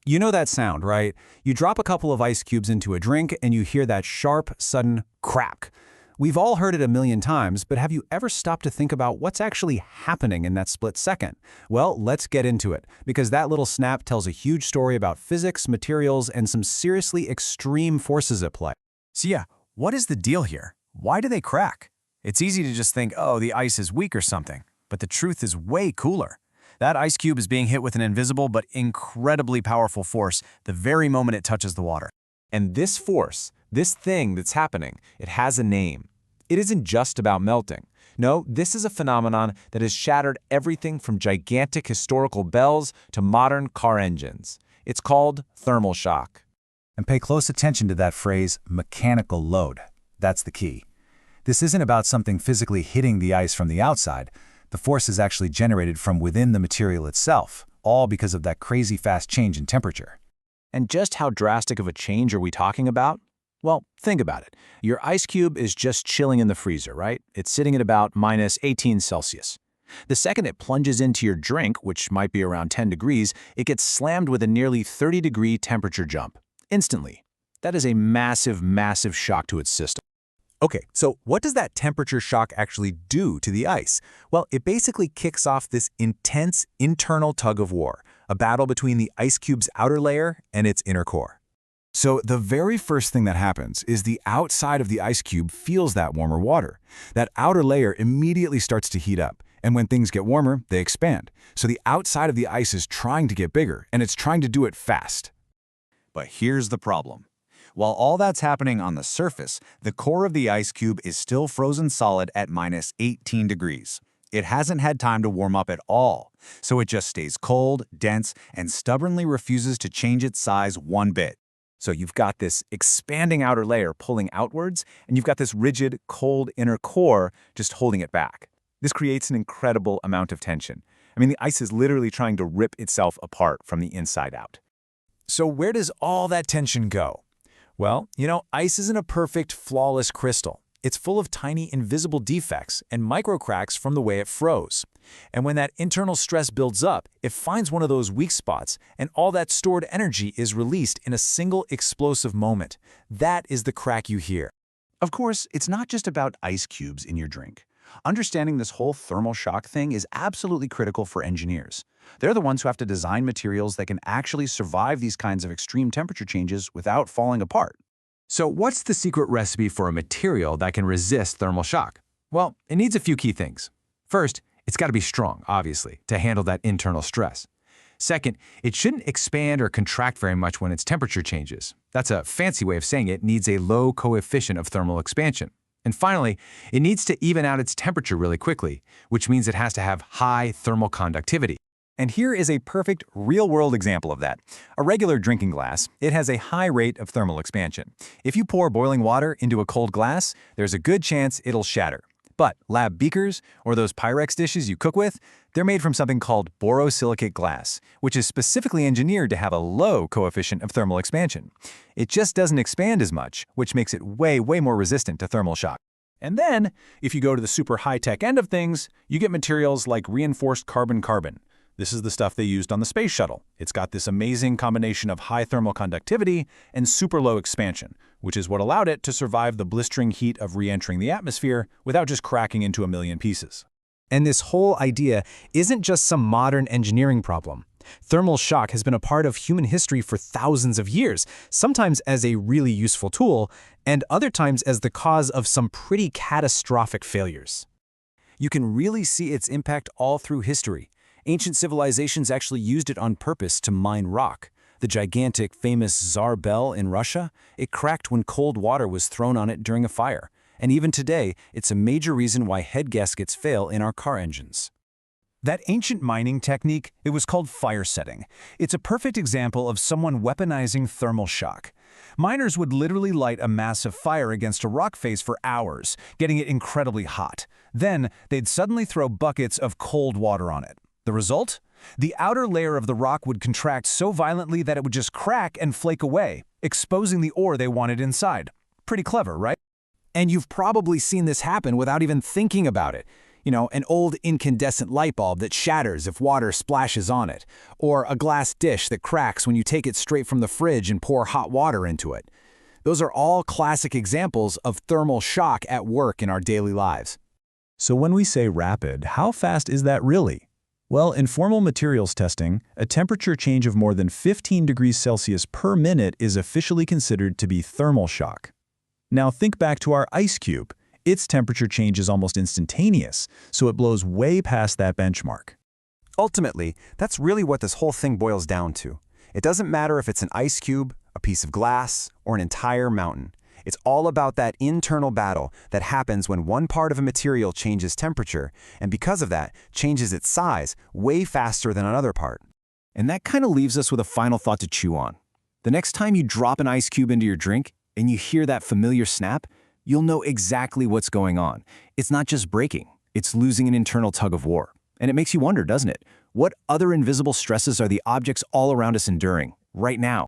You know that sound, right? You drop a couple of ice cubes into a drink and you hear that sharp, sudden crack. We've all heard it a million times, but have you ever stopped to think about what's actually happening in that split second? Well, let's get into it, because that little snap tells a huge story about physics, materials, and some seriously extreme forces at play. So yeah, what is the deal here? Why do they crack? It's easy to just think, oh, the ice is weak or something, but the truth is way cooler. That ice cube is being hit with an invisible but incredibly powerful force the very moment it touches the water. And this force, this thing that's happening, it has a name. It isn't just about melting. No, this is a phenomenon that has shattered everything from gigantic historical bells to modern car engines. It's called thermal shock. And pay close attention to that phrase, mechanical load. That's the key. This isn't about something physically hitting the ice from the outside. The force is actually generated from within the material itself, all because of that crazy fast change in temperature. And just how drastic of a change are we talking about? Well, think about it. Your ice cube is just chilling in the freezer, right? It's sitting at about minus 18 Celsius. The second it plunges into your drink, which might be around 10 degrees, it gets slammed with a nearly 30-degree temperature jump. Instantly. That is a massive, massive shock to its system. Okay, so what does that temperature shock actually do to the ice? Well, it basically kicks off this intense internal tug-of-war, a battle between the ice cube's outer layer and its inner core. So the very first thing that happens is the outside of the ice cube feels that warmer water. That outer layer immediately starts to heat up, and when things get warmer, they expand. So the outside of the ice is trying to get bigger, and it's trying to do it fast. But here's the problem. While all that's happening on the surface, the core of the ice cube is still frozen solid at minus 18 degrees. It hasn't had time to warm up at all, so it just stays cold, dense, and stubbornly refuses to change its size one bit. So you've got this expanding outer layer pulling outwards, and you've got this rigid, cold inner core just holding it back. This creates an incredible amount of tension. I mean, the ice is literally trying to rip itself apart from the inside out. So where does all that tension go? Well, ice isn't a perfect, flawless crystal. It's full of tiny, invisible defects and microcracks from the way it froze. And when that internal stress builds up, it finds one of those weak spots, and all that stored energy is released in a single explosive moment. That is the crack you hear. Of course, it's not just about ice cubes in your drink. Understanding this whole thermal shock thing is absolutely critical for engineers. They're the ones who have to design materials that can actually survive these kinds of extreme temperature changes without falling apart. So what's the secret recipe for a material that can resist thermal shock? Well, it needs a few key things. First, it's got to be strong, obviously, to handle that internal stress. Second, it shouldn't expand or contract very much when its temperature changes. That's a fancy way of saying it needs a low coefficient of thermal expansion. And finally, it needs to even out its temperature really quickly, which means it has to have high thermal conductivity. And here is a perfect real-world example of that. A regular drinking glass, it has a high rate of thermal expansion. If you pour boiling water into a cold glass, there's a good chance it'll shatter. But lab beakers, or those Pyrex dishes you cook with, they're made from something called borosilicate glass, which is specifically engineered to have a low coefficient of thermal expansion. It just doesn't expand as much, which makes it way more resistant to thermal shock. And then, if you go to the super high-tech end of things, you get materials like reinforced carbon-carbon. This is the stuff they used on the space shuttle. It's got this amazing combination of high thermal conductivity and super low expansion, which is what allowed it to survive the blistering heat of re-entering the atmosphere without just cracking into a million pieces. And this whole idea isn't just some modern engineering problem. Thermal shock has been a part of human history for thousands of years, sometimes as a really useful tool, and other times as the cause of some pretty catastrophic failures. You can really see its impact all through history. Ancient civilizations actually used it on purpose to mine rock. The gigantic, famous Tsar bell in Russia, it cracked when cold water was thrown on it during a fire. And even today, it's a major reason why head gaskets fail in our car engines. That ancient mining technique, it was called fire setting. It's a perfect example of someone weaponizing thermal shock. Miners would literally light a massive fire against a rock face for hours, getting it incredibly hot. Then, they'd suddenly throw buckets of cold water on it. The result? The outer layer of the rock would contract so violently that it would just crack and flake away, exposing the ore they wanted inside. Pretty clever, right? And you've probably seen this happen without even thinking about it. An old incandescent light bulb that shatters if water splashes on it, or a glass dish that cracks when you take it straight from the fridge and pour hot water into it. Those are all classic examples of thermal shock at work in our daily lives. So when we say rapid, how fast is that really? Well, in formal materials testing, a temperature change of more than 15 degrees Celsius per minute is officially considered to be thermal shock. Now think back to our ice cube. Its temperature change is almost instantaneous, so it blows way past that benchmark. Ultimately, that's really what this whole thing boils down to. It doesn't matter if it's an ice cube, a piece of glass, or an entire mountain. It's all about that internal battle that happens when one part of a material changes temperature, and because of that, changes its size way faster than another part. And that kind of leaves us with a final thought to chew on. The next time you drop an ice cube into your drink and you hear that familiar snap, you'll know exactly what's going on. It's not just breaking, it's losing an internal tug-of-war. And it makes you wonder, doesn't it? What other invisible stresses are the objects all around us enduring right now?